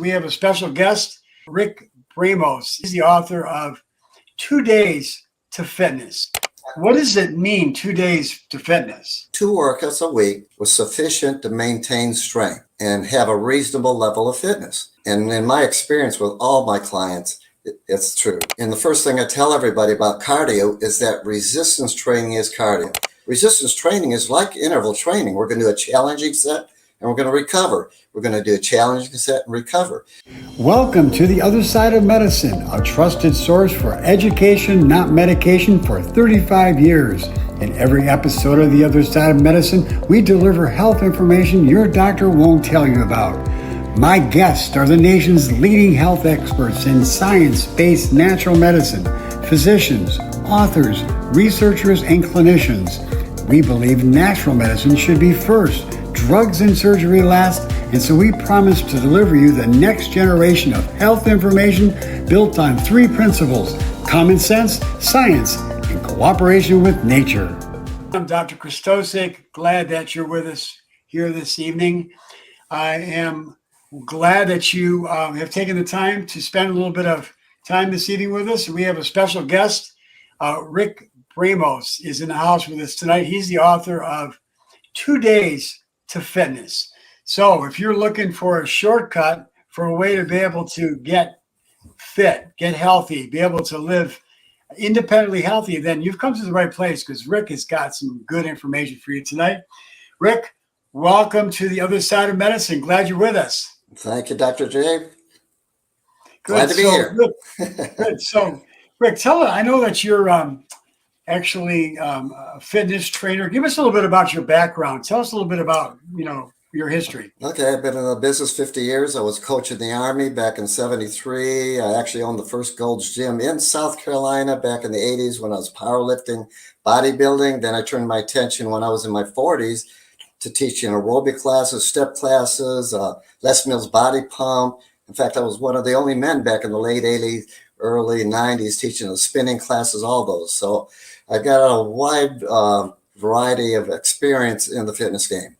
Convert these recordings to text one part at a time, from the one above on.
we have a special guest, Rick Bramos. He's the author of 2 Days to Fitness. What does it mean, 2 days to fitness? 2 workouts a week was sufficient to maintain strength and have a reasonable level of fitness. And in my experience with all my clients, it's true. And the first thing I tell everybody about cardio is that resistance training is cardio. Resistance training is like interval training. We're going to do a challenging set and we're going to recover. We're going to do a challenging set and recover. Welcome to The Other Side of Medicine, a trusted source for education, not medication, for 35 years. In every episode of The Other Side of Medicine, we deliver health information your doctor won't tell you about. My guests are the nation's leading health experts in science-based natural medicine, physicians, authors, researchers, and clinicians. We believe natural medicine should be first, drugs and surgery last, and so we promise to deliver you the next generation of health information built on 3 principles: common sense, science, and cooperation with nature. I'm Dr. Krystosik. Glad that you're with us here this evening. I am glad that you have taken the time to spend a little bit of time this evening with us. We have a special guest. Rick Bramos is in the house with us tonight. He's the author of 2 Days to Fitness. So if you're looking for a shortcut for a way to be able to get fit, get healthy, be able to live independently healthy, then you've come to the right place, because Rick has got some good information for you tonight. Rick, welcome to The Other Side of Medicine. Glad you're with us. Thank you, Dr. J. Glad to be here. Good. So, Rick, I know that you're actually a fitness trainer. Give us a little bit about your background. Tell us a little bit about, your history. Okay, I've been in the business 50 years. I was coach in the Army back in 73. I actually owned the first Gold's Gym in South Carolina back in the 80s when I was powerlifting, bodybuilding. Then I turned my attention when I was in my 40s to teaching aerobic classes, step classes, Les Mills body pump. In fact, I was one of the only men back in the late 80s, early 90s teaching the spinning classes, all those. So I got a wide variety of experience in the fitness game.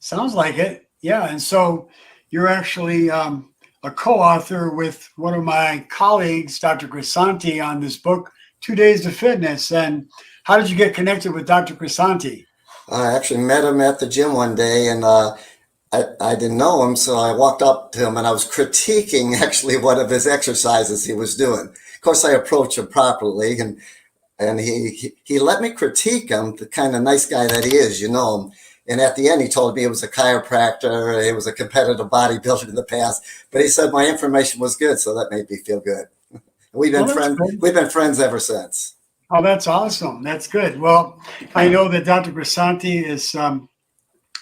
Sounds like it. Yeah. And so you're actually a co-author with one of my colleagues, Dr. Krystosik, on this book, 2 Days to Fitness. And how did you get connected with Dr. Krystosik? I actually met him at the gym one day, and I didn't know him, so I walked up to him and I was critiquing actually one of his exercises he was doing. Of course, I approached him properly, and he let me critique him, the kind of nice guy that he is, him. And at the end, he told me he was a chiropractor, he was a competitive bodybuilder in the past, but he said my information was good, so that made me feel good. We've been friends ever since. Oh, that's awesome. That's good. Well, I know that Dr. Krystosik is,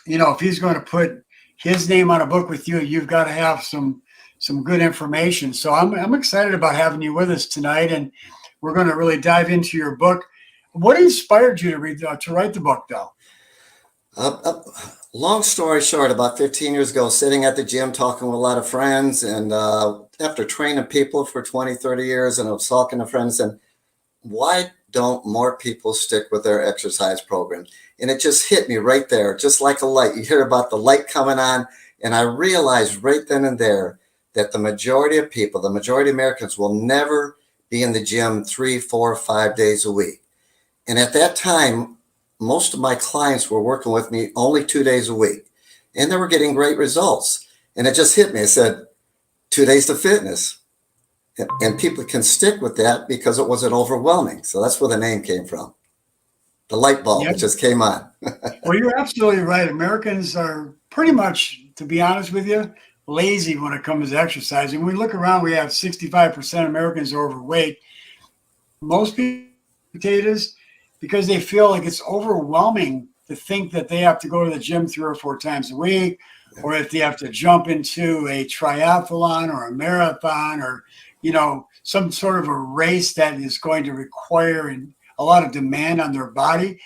if he's going to put his name on a book with you, you've got to have some good information. So I'm excited about having you with us tonight, and we're going to really dive into your book. What inspired you to write the book, though? Long story short, about 15 years ago, sitting at the gym, talking with a lot of friends, and after training people for 20, 30 years, and I was talking to friends, and why don't more people stick with their exercise programs? And it just hit me right there, just like a light. You hear about the light coming on, and I realized right then and there that the majority of people, the majority of Americans, will never be in the gym 3, 4, 5 days a week. And at that time, most of my clients were working with me only 2 days a week, and they were getting great results. And it just hit me. I said, 2 days to fitness. And people can stick with that because it wasn't overwhelming. So that's where the name came from. The light bulb that just came on. Well, you're absolutely right. Americans are pretty much, to be honest with you, lazy when it comes to exercising. When we look around, we have 65% of Americans are overweight. Most people potatoes because they feel like it's overwhelming to think that they have to go to the gym 3 or 4 times a week, or if they have to jump into a triathlon or a marathon or some sort of a race that is going to require a lot of demand on their body.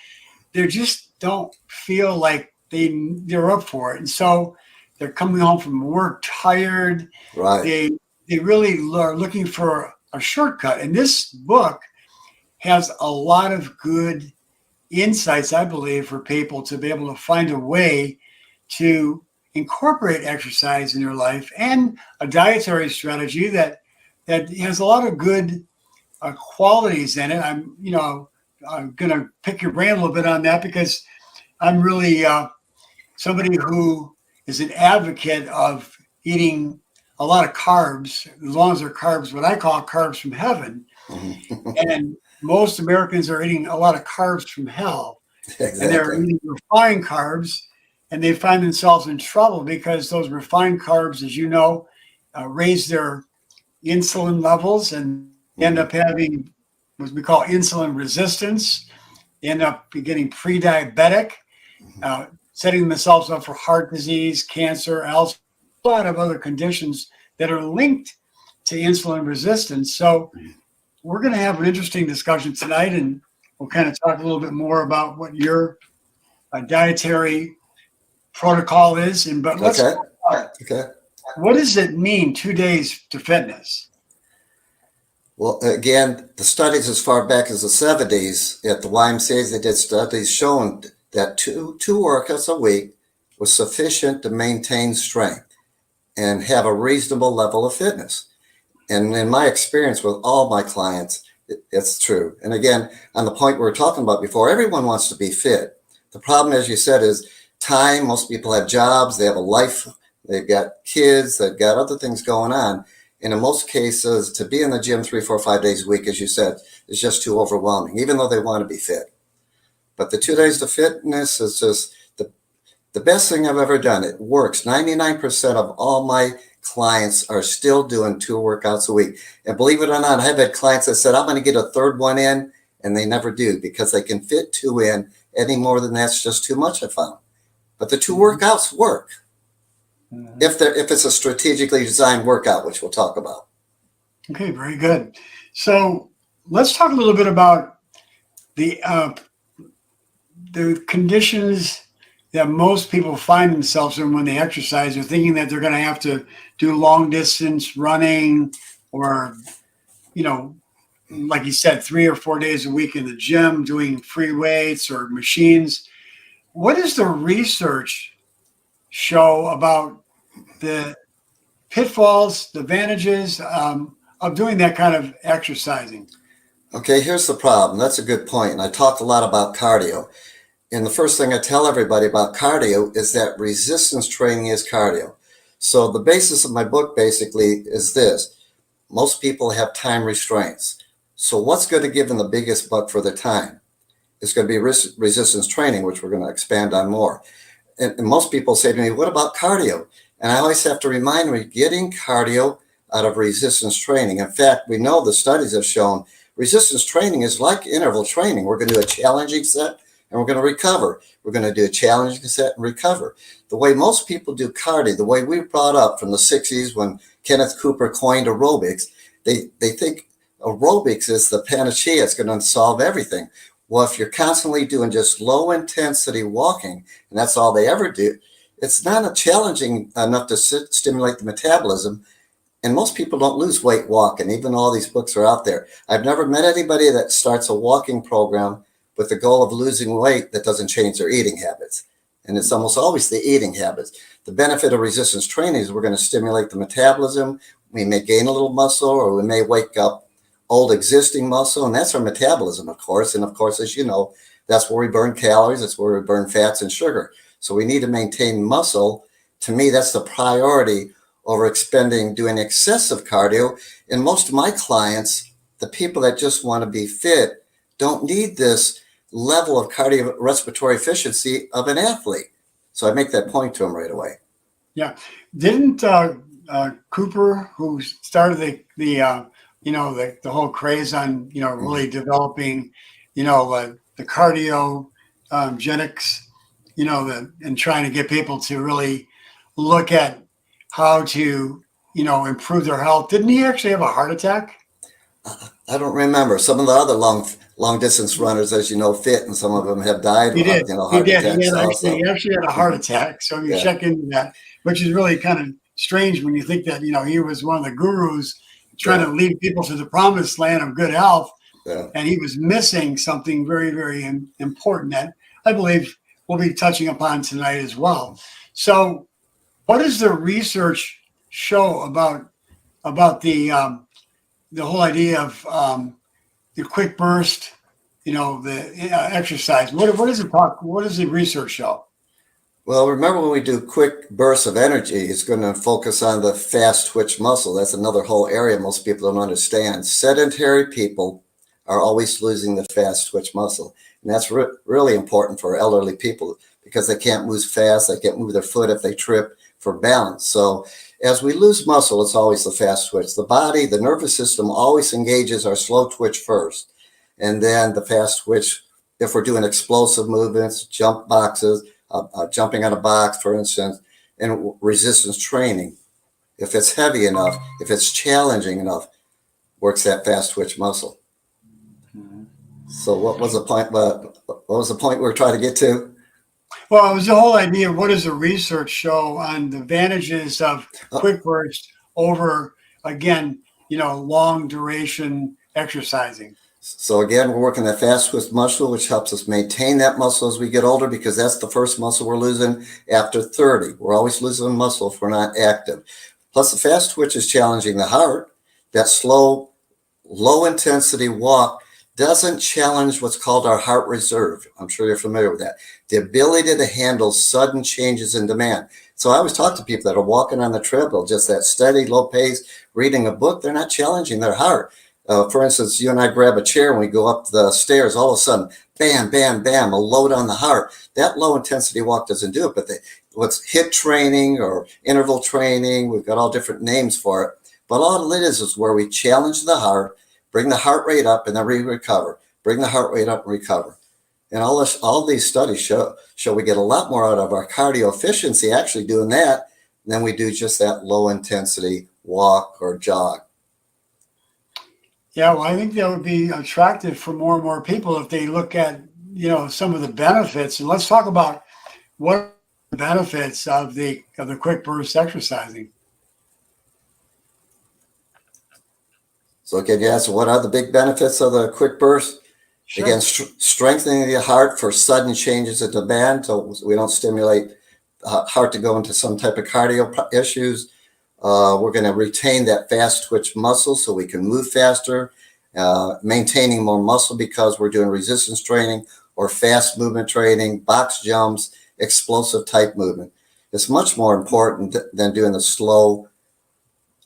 They just don't feel like they're up for it. And so they're coming home from work tired. Right. They really are looking for a shortcut. And this book has a lot of good insights, I believe, for people to be able to find a way to incorporate exercise in your life and a dietary strategy that has a lot of good qualities in it. I'm going to pick your brain a little bit on that because I'm really somebody who is an advocate of eating a lot of carbs, as long as they're carbs, what I call carbs from heaven. And most Americans are eating a lot of carbs from hell. And they're Exactly. eating refined carbs, and they find themselves in trouble because those refined carbs, as you know, raise their insulin levels and end Mhm. up having what we call insulin resistance, end up getting pre-diabetic, setting themselves up for heart disease, cancer, Alzheimer's, a lot of other conditions that are linked to insulin resistance. So we're going to have an interesting discussion tonight, and we'll kind of talk a little bit more about what your dietary protocol is. But let's Okay. talk about Okay. what does it mean 2 days to fitness? Well, again, the studies as far back as the 70s at the YMCA's, they did studies showing that two workouts a week was sufficient to maintain strength and have a reasonable level of fitness. And in my experience with all my clients, it's true. And again, on the point we were talking about before, everyone wants to be fit. The problem, as you said, is time. Most people have jobs, they have a life, they've got kids, they've got other things going on. And in most cases, to be in the gym 3, 4, 5 days a week, as you said, is just too overwhelming, even though they want to be fit. But the 2 days to fitness is just the best thing I've ever done. It works. 99% of all my clients are still doing 2 workouts a week. And believe it or not, I've had clients that said, I'm going to get a third one in, and they never do because they can fit 2 in. Any more than that's just too much, I found. But the 2 workouts work if it's a strategically designed workout, which we'll talk about. Okay, very good. So let's talk a little bit about the conditions that most people find themselves in when they exercise. They're thinking that they're going to have to do long distance running or, like you said, 3 or 4 days a week in the gym doing free weights or machines. What does the research show about the pitfalls, the advantages of doing that kind of exercising? Okay, here's the problem. That's a good point. And I talk a lot about cardio. And the first thing I tell everybody about cardio is that resistance training is cardio. So the basis of my book basically is this. Most people have time restraints. So what's going to give them the biggest buck for their time? It's going to be resistance training, which we're going to expand on more. And most people say to me, what about cardio? And I always have to remind them, getting cardio out of resistance training. In fact, we know the studies have shown resistance training is like interval training. We're going to do a challenging set and we're going to recover. We're going to do a challenging set and recover. The way most people do cardio, the way we were brought up from the 60s when Kenneth Cooper coined aerobics, they think aerobics is the panacea. It's going to solve everything. Well, if you're constantly doing just low intensity walking, and that's all they ever do, it's not challenging enough to stimulate the metabolism. And most people don't lose weight walking, even though all these books are out there. I've never met anybody that starts a walking program with the goal of losing weight that doesn't change their eating habits. And it's almost always the eating habits. The benefit of resistance training is we're going to stimulate the metabolism. We may gain a little muscle, or we may wake up old existing muscle, and that's our metabolism, of course. And of course, as you know, that's where we burn calories. That's where we burn fats and sugar. So we need to maintain muscle. To me, that's the priority over doing excessive cardio. And most of my clients, the people that just want to be fit, don't need this level of cardiorespiratory efficiency of an athlete. So I make that point to them right away. Yeah. Didn't Cooper, who started the whole craze on, really developing, the cardio genics, and trying to get people to really look at how to, improve their health. Didn't he actually have a heart attack? I don't remember. Some of the other long distance runners, as you know, fit, and some of them have died He of did. He heart did. attacks He also. actually had a heart attack. So you Yeah. check into that, which is really kind of strange when you think that, he was one of the gurus trying Yeah. to lead people to the promised land of good health. Yeah. And he was missing something very, very important that I believe we'll be touching upon tonight as well. So What does the research show about the whole idea of the quick burst, the exercise? What does it talk? What does the research show? Well, remember when we do quick bursts of energy, it's going to focus on the fast twitch muscle. That's another whole area most people don't understand. Sedentary people are always losing the fast twitch muscle. And that's really important for elderly people because they can't move fast. They can't move their foot if they trip for balance. So as we lose muscle, it's always the fast twitch. The body, the nervous system always engages our slow twitch first. And then the fast twitch, if we're doing explosive movements, jump boxes, jumping on a box, for instance, and resistance training. If it's heavy enough, if it's challenging enough, works that fast twitch muscle. So what was the point? What was the point we were trying to get to? Well, it was the whole idea of what does the research show on the advantages of quick burst over, again, long duration exercising. So again, we're working that fast twitch muscle, which helps us maintain that muscle as we get older, because that's the first muscle we're losing after 30. We're always losing muscle if we're not active. Plus, the fast twitch is challenging the heart. That slow, low intensity walk doesn't challenge what's called our heart reserve. I'm sure you're familiar with that. The ability to handle sudden changes in demand. So I always talk to people that are walking on the treadmill, just that steady, low pace, reading a book. They're not challenging their heart. For instance, you and I grab a chair and we go up the stairs, all of a sudden, bam, bam, bam, a load on the heart. That low intensity walk doesn't do it, but what's HIIT training or interval training, we've got all different names for it. But all it is where we challenge the heart, bring the heart rate up, and then we recover. Bring the heart rate up and recover. And all these studies show we get a lot more out of our cardio efficiency actually doing that than we do just that low intensity walk or jog. Yeah, well, I think that would be attractive for more and more people if they look at, some of the benefits. And let's talk about what are the benefits of the quick burst exercising. So again, yeah, so what are the big benefits of the quick burst? Sure. Again, strengthening the heart for sudden changes in demand, so we don't stimulate the heart to go into some type of cardio issues. We're going to retain that fast twitch muscle so we can move faster, maintaining more muscle because we're doing resistance training or fast movement training, box jumps, explosive type movement. It's much more important than doing the slow,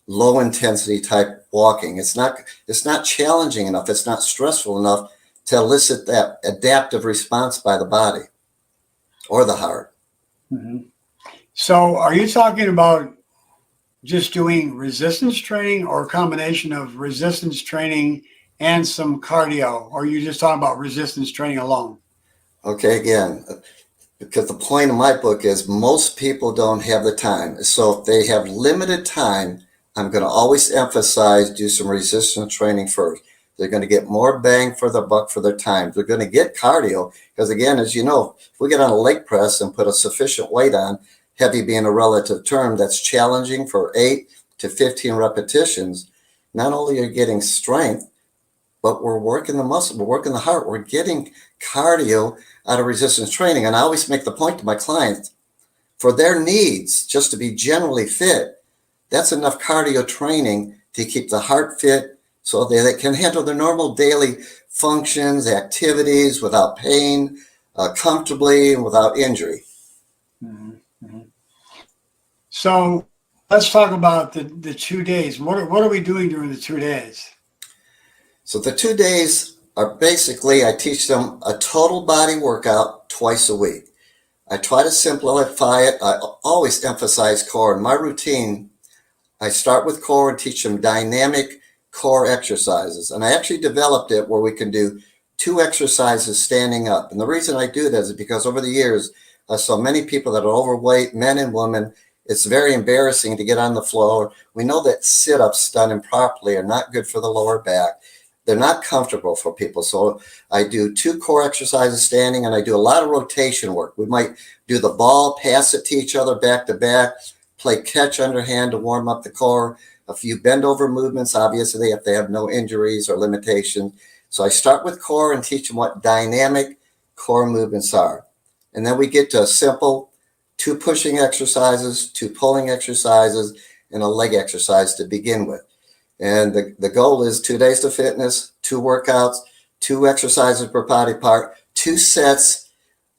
low intensity type walking. It's not challenging enough. It's not stressful enough to elicit that adaptive response by the body or the heart. Mm-hmm. So are you talking about just doing resistance training or a combination of resistance training and some cardio? Or are you just talking about resistance training alone? Okay, again, because the point of my book is most people don't have the time. So if they have limited time, I'm going to always emphasize do some resistance training first. They're going to get more bang for the buck for their time. They're going to get cardio because, again, as you know, if we get on a leg press and put a sufficient weight on, heavy being a relative term, that's challenging for 8 to 15 repetitions. Not only are you getting strength, but we're working the muscle, we're working the heart, we're getting cardio out of resistance training. And I always make the point to my clients, for their needs, just to be generally fit, that's enough cardio training to keep the heart fit so they can handle their normal daily functions, activities without pain, comfortably and without injury. Mm-hmm. So let's talk about the 2 days. What are we doing during the 2 days? So the 2 days are basically, I teach them a total body workout twice a week. I try to simplify it. I always emphasize core. In my routine, I start with core and teach them dynamic core exercises. And I actually developed it where we can do 2 exercises standing up. And the reason I do that is because over the years, I saw many people that are overweight, men and women. It's very embarrassing to get on the floor. We know that sit-ups done improperly are not good for the lower back. They're not comfortable for people. So I do 2 core exercises standing, and I do a lot of rotation work. We might do the ball, pass it to each other back to back, play catch underhand to warm up the core, a few bend over movements, obviously, if they have no injuries or limitations. So I start with core and teach them what dynamic core movements are. And then we get to a simple 2 pushing exercises, 2 pulling exercises, and a leg exercise to begin with. And the goal is 2 days to fitness, 2 workouts, 2 exercises per body part, 2 sets,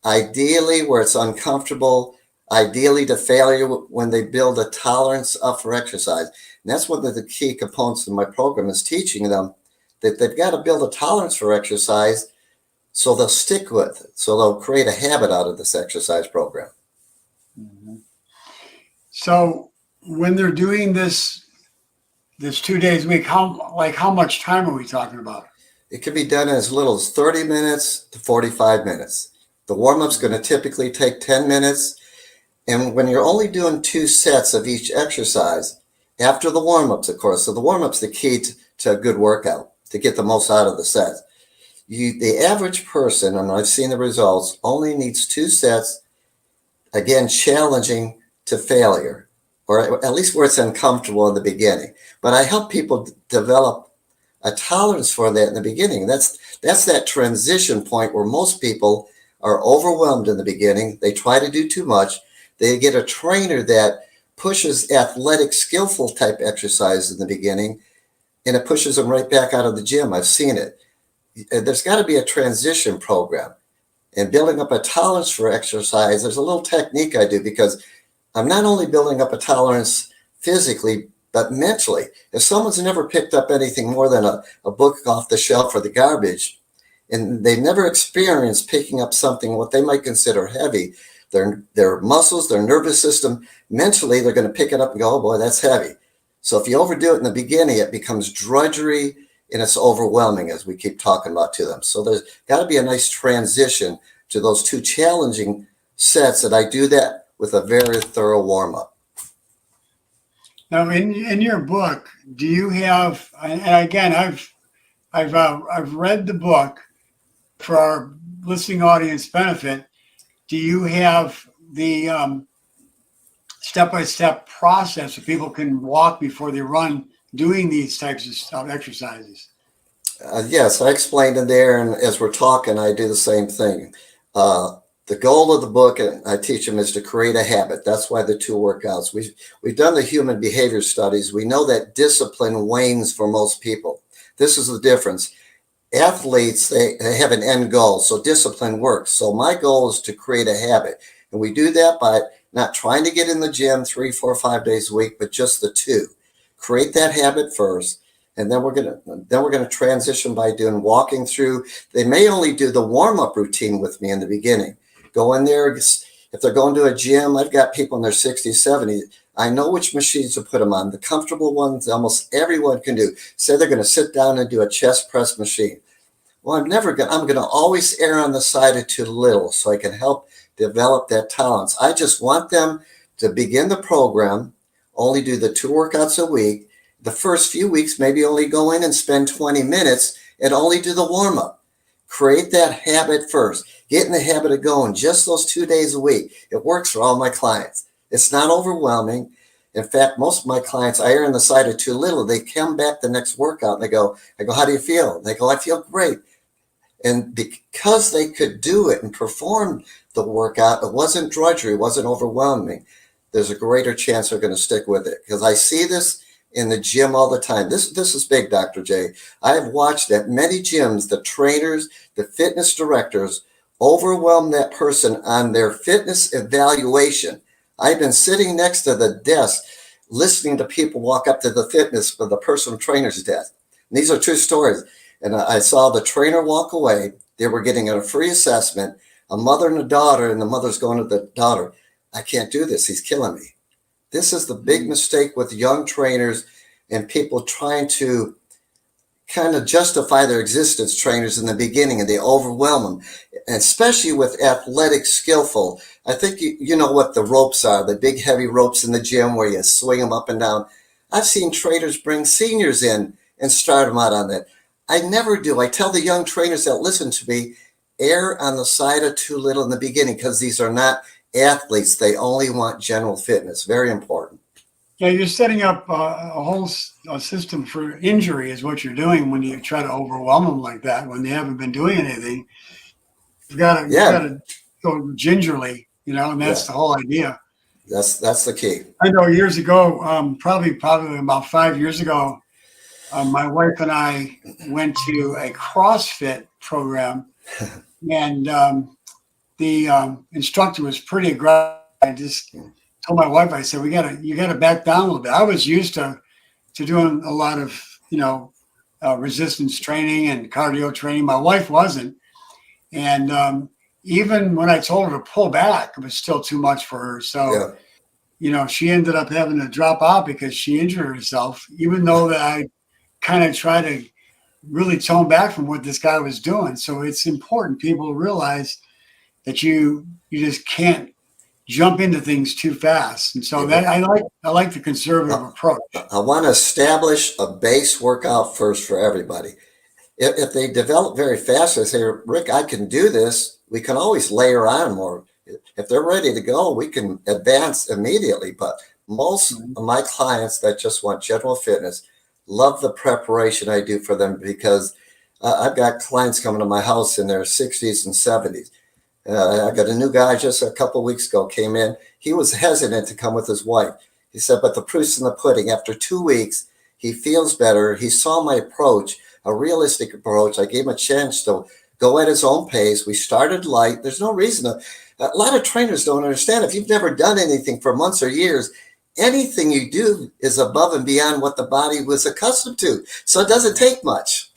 ideally where it's uncomfortable, ideally to failure when they build a tolerance up for exercise. And that's one of the key components of my program is teaching them that they've got to build a tolerance for exercise so they'll stick with it. So they'll create a habit out of this exercise program. Mhm. So when they're doing this 2 days a week, how much time are we talking about? It can be done in as little as 30 minutes to 45 minutes. The warm-up's going to typically take 10 minutes. And when you're only doing 2 sets of each exercise, after the warm-ups, of course, so the warm-up's the key to a good workout, to get the most out of the sets. The average person, and I've seen the results, only needs 2 sets, again, challenging to failure, or at least where it's uncomfortable in the beginning. But I help people develop a tolerance for that in the beginning. That's that transition point where most people are overwhelmed in the beginning. They try to do too much. They get a trainer that pushes athletic, skillful type exercise in the beginning, and it pushes them right back out of the gym. I've seen it. There's got to be a transition program. And building up a tolerance for exercise, there's a little technique I do because I'm not only building up a tolerance physically, but mentally. If someone's never picked up anything more than a book off the shelf or the garbage, and they've never experienced picking up something what they might consider heavy, their muscles, their nervous system, mentally, they're going to pick it up and go, oh boy, that's heavy. So if you overdo it in the beginning, it becomes drudgery and it's overwhelming, as we keep talking about to them. So there's got to be a nice transition to those 2 challenging sets, that I do that with a very thorough warm-up. Now, in your book, do you have? And again, I've read the book for our listening audience benefit. Do you have the step-by-step process so people can walk before they run doing these types of exercises? Yes, I explained in there, and as we're talking, I do the same thing. The goal of the book, and I teach them, is to create a habit. That's why the 2 workouts. We've done the human behavior studies. We know that discipline wanes for most people. This is the difference. Athletes, they have an end goal, so discipline works. So my goal is to create a habit, and we do that by not trying to get in the gym 3, 4, 5 days a week, but just the 2. Create that habit first, and then we're gonna transition by walking through. They may only do the warm-up routine with me in the beginning. Go in there. If they're going to a gym, I've got people in their 60s, 70s. I know which machines to put them on. The comfortable ones almost everyone can do. Say they're going to sit down and do a chest press machine. Well, I'm going to always err on the side of too little so I can help develop that tolerance. I just want them to begin the program, only do the 2 workouts a week. The first few weeks, maybe only go in and spend 20 minutes and only do the warm-up. Create that habit first. Get in the habit of going just those 2 days a week. It works for all my clients. It's not overwhelming. In fact, most of my clients, I err on the side of too little. They come back the next workout and I go, how do you feel? And they go, I feel great. And because they could do it and perform the workout, it wasn't drudgery, it wasn't overwhelming. There's a greater chance they're going to stick with it. Because I see this in the gym all the time. This is big, Dr. J. I have watched at many gyms, the trainers, the fitness directors overwhelm that person on their fitness evaluation. I've been sitting next to the desk listening to people walk up to the personal trainer's desk. And these are true stories. And I saw the trainer walk away. They were getting a free assessment, a mother and a daughter, and the mother's going to the daughter, I can't do this. He's killing me. This is the big mistake with young trainers and people trying to kind of justify their existence, trainers, in the beginning, and they overwhelm them, and especially with athletic, skillful. I think you know what the ropes are, the big heavy ropes in the gym where you swing them up and down. I've seen trainers bring seniors in and start them out on that. I never do. I tell the young trainers that listen to me, err on the side of too little in the beginning, because these are not athletes. They only want general fitness. Very important. Yeah, you're setting up a whole system for injury is what you're doing when you try to overwhelm them like that when they haven't been doing anything. You've got Yeah. to go gingerly and Yeah, that's the whole idea. that's the key. I know years ago, probably about 5 years ago, my wife and I went to a CrossFit program, and the instructor was pretty aggressive. I just told my wife, I said, you gotta back down a little bit. I was used to doing a lot of, resistance training and cardio training. My wife wasn't. And even when I told her to pull back, it was still too much for her. So, Yeah. she ended up having to drop out because she injured herself, even though that I kind of try to really tone back from what this guy was doing. So it's important people realize that you just can't jump into things too fast. And so that I like the conservative approach. I want to establish a base workout first for everybody. If they develop very fast, they say, Rick, I can do this. We can always layer on more. If they're ready to go, we can advance immediately. But most of my clients that just want general fitness love the preparation I do for them, because I've got clients coming to my house in their 60s and 70s. I got a new guy just a couple of weeks ago came in. He was hesitant to come with his wife. He said, but the proof's in the pudding. After 2 weeks, he feels better. He saw my approach, a realistic approach. I gave him a chance to go at his own pace. We started light. There's no reason to. A lot of trainers don't understand. If you've never done anything for months or years, anything you do is above and beyond what the body was accustomed to. So it doesn't take much.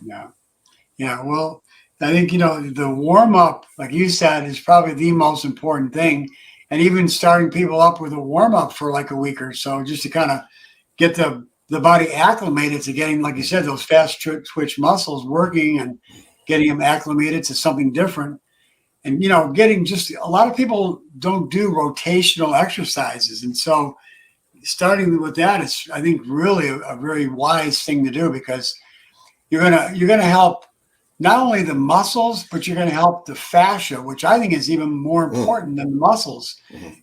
Yeah. Yeah. Well, I think, the warm up, like you said, is probably the most important thing. And even starting people up with a warm up for like a week or so, just to kind of get the body acclimated to getting, like you said, those fast twitch muscles working and getting them acclimated to something different. And, getting just a lot of people don't do rotational exercises. And so starting with that is, I think, really a very wise thing to do, because you're gonna help not only the muscles, but you're going to help the fascia, which I think is even more important than the muscles.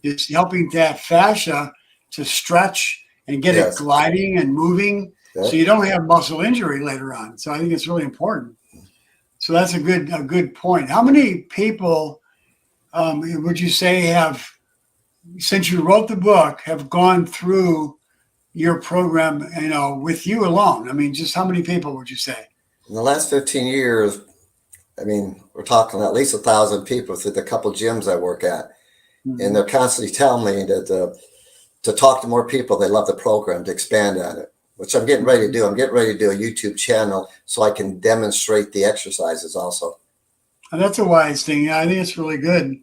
It's helping that fascia to stretch and get it gliding and moving, so you don't have muscle injury later on. So I think it's really important. So that's a good point. How many people would you say have, since you wrote the book, have gone through your program, with you alone? I mean, just how many people would you say? In the last 15 years, I mean, we're talking at least 1,000 people through the couple gyms I work at. And they're constantly telling me that to talk to more people. They love the program, to expand on it, which I'm getting ready to do. I'm getting ready to do a YouTube channel so I can demonstrate the exercises also. And that's a wise thing. Yeah, I think it's really good,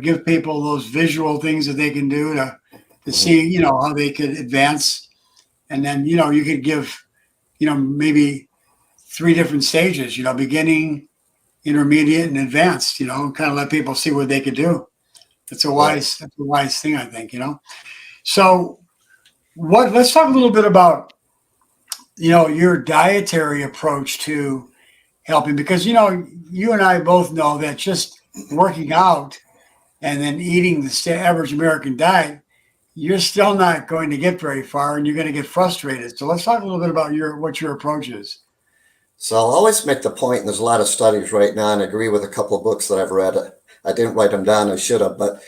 give people those visual things that they can do to see, how they could advance. And then, you could give, maybe 3 different stages, beginning, intermediate, and advanced, kind of let people see what they could do. That's a wise thing, I think, So let's talk a little bit about, your dietary approach to helping, because, you and I both know that just working out and then eating the average American diet, you're still not going to get very far, and you're going to get frustrated. So let's talk a little bit about what your approach is. So I'll always make the point, and there's a lot of studies right now, and I agree with a couple of books that I've read. I didn't write them down, I should have, but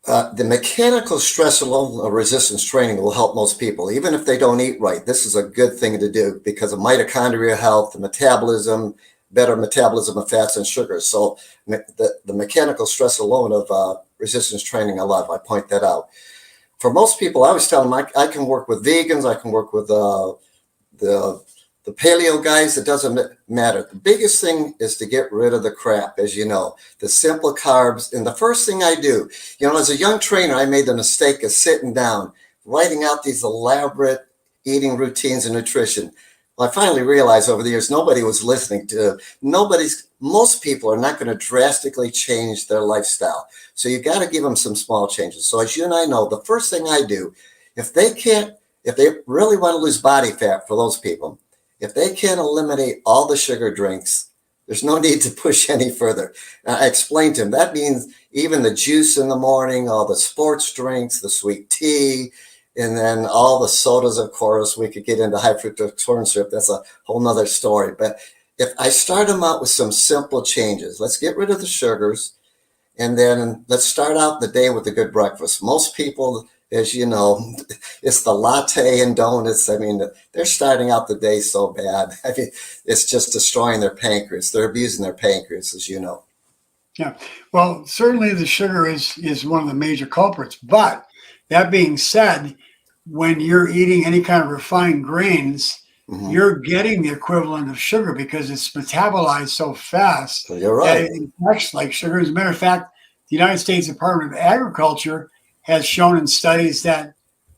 the mechanical stress alone of resistance training will help most people, even if they don't eat right. This is a good thing to do because of mitochondrial health, the metabolism, better metabolism of fats and sugars. So the mechanical stress alone of resistance training, I point that out. For most people, I always tell them I can work with vegans, I can work with the paleo guys. It doesn't matter. The biggest thing is to get rid of the crap, as you know, the simple carbs. And the first thing I do, as a young trainer, I made the mistake of sitting down, writing out these elaborate eating routines and nutrition. Well, I finally realized over the years, nobody was listening to, most people are not going to drastically change their lifestyle. So you got to give them some small changes. So as you and I know, the first thing I do, if they really want to lose body fat, for those people, if they can't eliminate all the sugar drinks, there's no need to push any further. I explained to them, that means even the juice in the morning, all the sports drinks, the sweet tea, and then all the sodas, of course. We could get into high fructose corn syrup. That's a whole nother story. But if I start them out with some simple changes, let's get rid of the sugars, And then let's start out the day with a good breakfast. Most people, as you know, it's the latte and donuts. I mean, they're starting out the day so bad. I mean, it's just destroying their pancreas. They're abusing their pancreas, as you know. Yeah. Well, certainly the sugar is one of the major culprits. But that being said, when you're eating any kind of refined grains, Hmm. you're getting the equivalent of sugar because it's metabolized so fast So you're that right. it acts like sugar. As a matter of fact, the United States Department of Agriculture has shown in studies that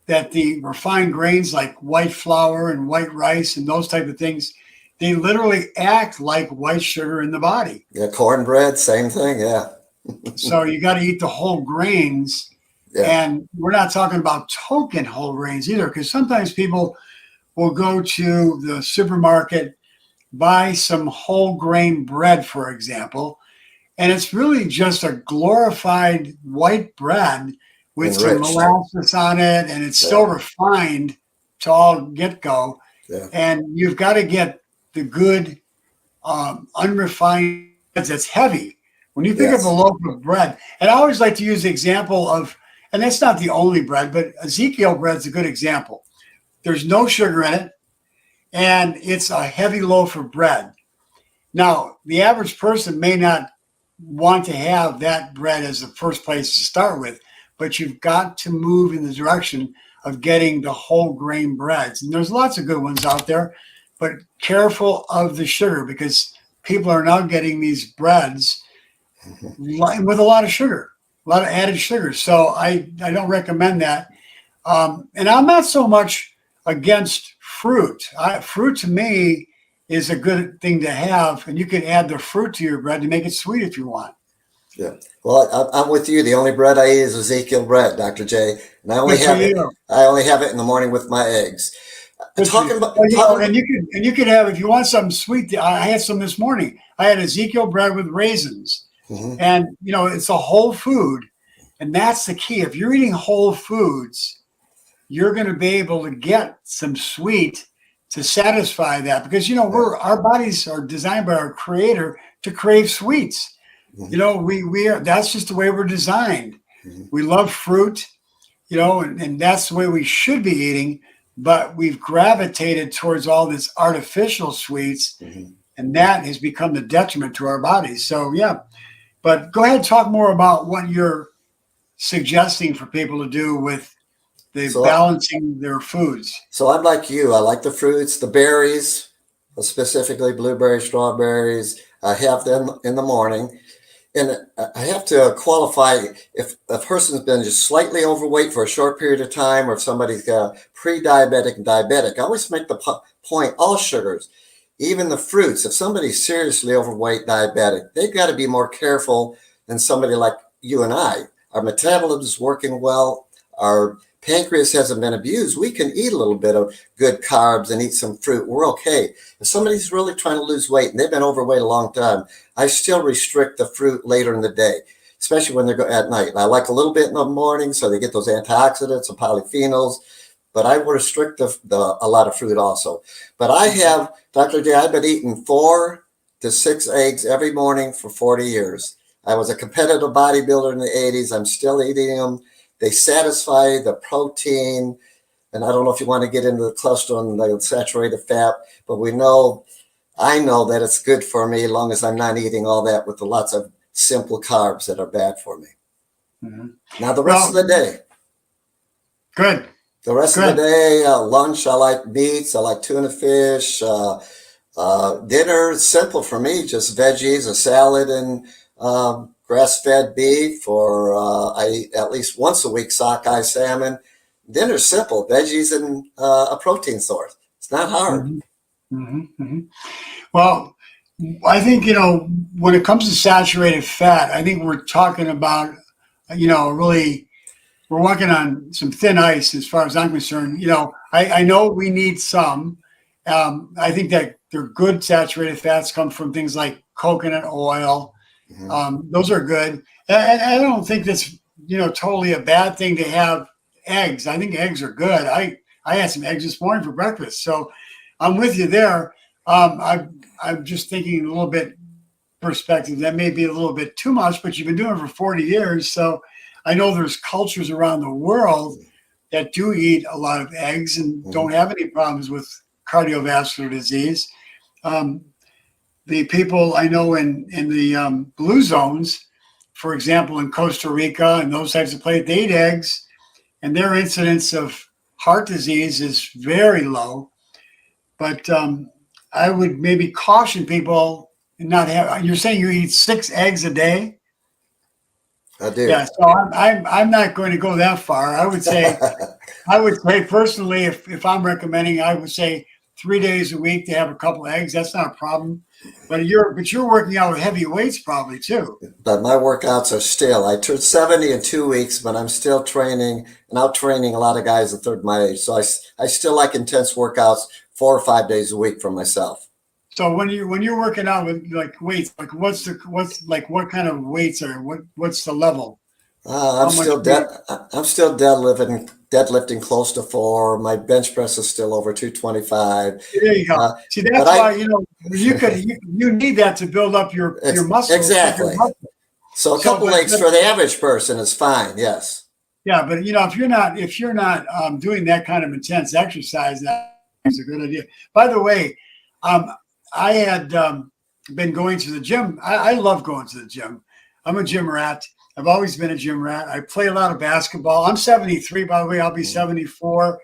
the refined grains like white flour and white rice and those type of things, they literally act like white sugar in the body. Yeah, cornbread, same thing. Yeah. So you got to eat the whole grains. Yeah. And we're not talking about token whole grains either, because sometimes people will go to the supermarket, buy some whole grain bread, for example, and it's really just a glorified white bread with some Enriched. molasses on it, and it's still Yeah. refined to all get go. Yeah. And you've got to get the good unrefined breads that's heavy. When you pick up a Yes. loaf of bread, and I always like to use the example of, and that's not the only bread, but Ezekiel bread's a good example. There's no sugar in it, and it's a heavy loaf of bread. Now, the average person may not want to have that bread as the first place to start with, but you've got to move in the direction of getting the whole grain breads. And there's lots of good ones out there, but careful of the sugar because people are now getting these breads with a lot of sugar, a lot of added sugar. So I don't recommend that. And I'm not so much against fruit. Fruit to me is a good thing to have, and you can add the fruit to your bread to make it sweet if you want. Yeah. Well, I'm with you. The only bread I eat is Ezekiel bread, Dr. J, and I only Good for have it. you. I only have it in the morning with my eggs. Good for you. Talking Well, about talking. and you could have if you want something sweet. I had some this morning. I had Ezekiel bread with raisins, Mhm. and it's a whole food, and that's the key. If you're eating whole foods, you're going to be able to get some sweet to satisfy that because Yeah. our bodies are designed by our creator to crave sweets. Mhm. We are, that's just the way we're designed. Mhm. We love fruit, and that's the way we should be eating, but we've gravitated towards all this artificial sweets, Mhm. and that has become the detriment to our bodies. So yeah, but go ahead and talk more about what you're suggesting for people to do with the So, balancing their foods. so I'm like you. I like the fruits, the berries, specifically blueberries, strawberries. I have them in the morning. And I have to qualify if a person's been just slightly overweight for a short period of time, or if somebody's got pre-diabetic and diabetic. I always make the point: all sugars, even the fruits. If somebody's seriously overweight, diabetic, they've got to be more careful than somebody like you and I. Our metabolism is working well. Our pancreas hasn't been abused. We can eat a little bit of good carbs and eat some fruit. We're okay. If somebody's really trying to lose weight and they've been overweight a long time, I still restrict the fruit later in the day, especially when they're at night. I like a little bit in the morning so they get those antioxidants and polyphenols, but I restrict a lot of fruit also. But I have, Dr. J, I've been eating 4 to 6 eggs every morning for 40 years. I was a competitive bodybuilder in the 80s. I'm still eating them. They satisfy the protein. And I don't know if you want to get into the cholesterol and the saturated fat, but I know that it's good for me as long as I'm not eating all that with the lots of simple carbs that are bad for me. Mhm. Now, the rest of Well, the day, good, the good. day, lunch, I like meats, I like tuna fish. Dinner, simple for me, just veggies, a salad, and grass-fed beef, or I eat at least once a week sockeye salmon. Dinner's simple, veggies and a protein source. It's not hard. Mhm, mhm, mhm. Well, I think, when it comes to saturated fat, I think we're talking about, really, we're walking on some thin ice as far as I'm concerned. I know we need some. I think that they're good saturated fats come from things like coconut oil. Mhm. Those are good. And I don't think that's, totally a bad thing to have eggs. I think eggs are good. I had some eggs this morning for breakfast. So I'm with you there. I'm just thinking a little bit perspective, that may be a little bit too much, but you've been doing it for 40 years. So I know there's cultures around the world that do eat a lot of eggs and don't have any problems with cardiovascular disease. The people I know in the blue zones, for example, in Costa Rica and those types of places, they eat eggs, and their incidence of heart disease is very low. But I would maybe caution people not have. You're saying you eat 6 eggs a day? I do. Yeah. So I'm not going to go that far. I would say personally, if I'm recommending, I would say 3 days a week to have a couple of eggs. That's not a problem. But you're working out with heavy weights probably too. But my workouts are still, I turned 70 in 2 weeks, but I'm still training and out training a lot of guys a third my age. So I still like intense workouts 4 or 5 days a week for myself. So when you're working out with like weights, like what kind of weights are what's the level? I'm still deadlifting close to 4. My bench press is still over 225. There you go. See, that's why you need that to build up your muscles. Exactly. So a couple legs for the average person is fine. Yes. Yeah, but if you're not doing that kind of intense exercise, that's a good idea. By the way, I had been going to the gym. I love going to the gym. I'm a gym rat. I've always been a gym rat. I play a lot of basketball. I'm 73, by the way. I'll be 74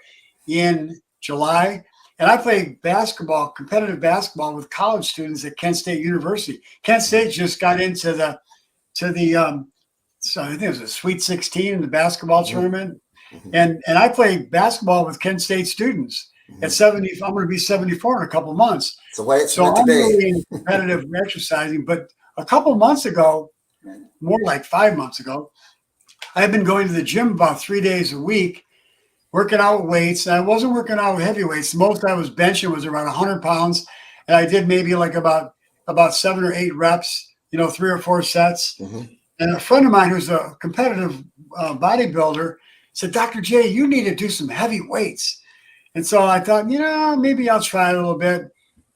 in July. And I play competitive basketball with college students at Kent State University. Kent State just got into the so I think it was a Sweet 16 in the basketball tournament. And I play basketball with Kent State students. At 70, I'm going to be 74 in a couple of months. It's the way it's meant to be. I'm really into competitive exercising. But a couple of months ago, more like 5 months ago, I've been going to the gym about 3 days a week, working out with weights. And I wasn't working out with heavy weights. The most I was benching was around 100 pounds. And I did maybe like about 7 or 8 reps, 3 or 4 sets. And a friend of mine who's a competitive bodybuilder said, Dr. J, you need to do some heavy weights. And so I thought, maybe I'll try it a little bit.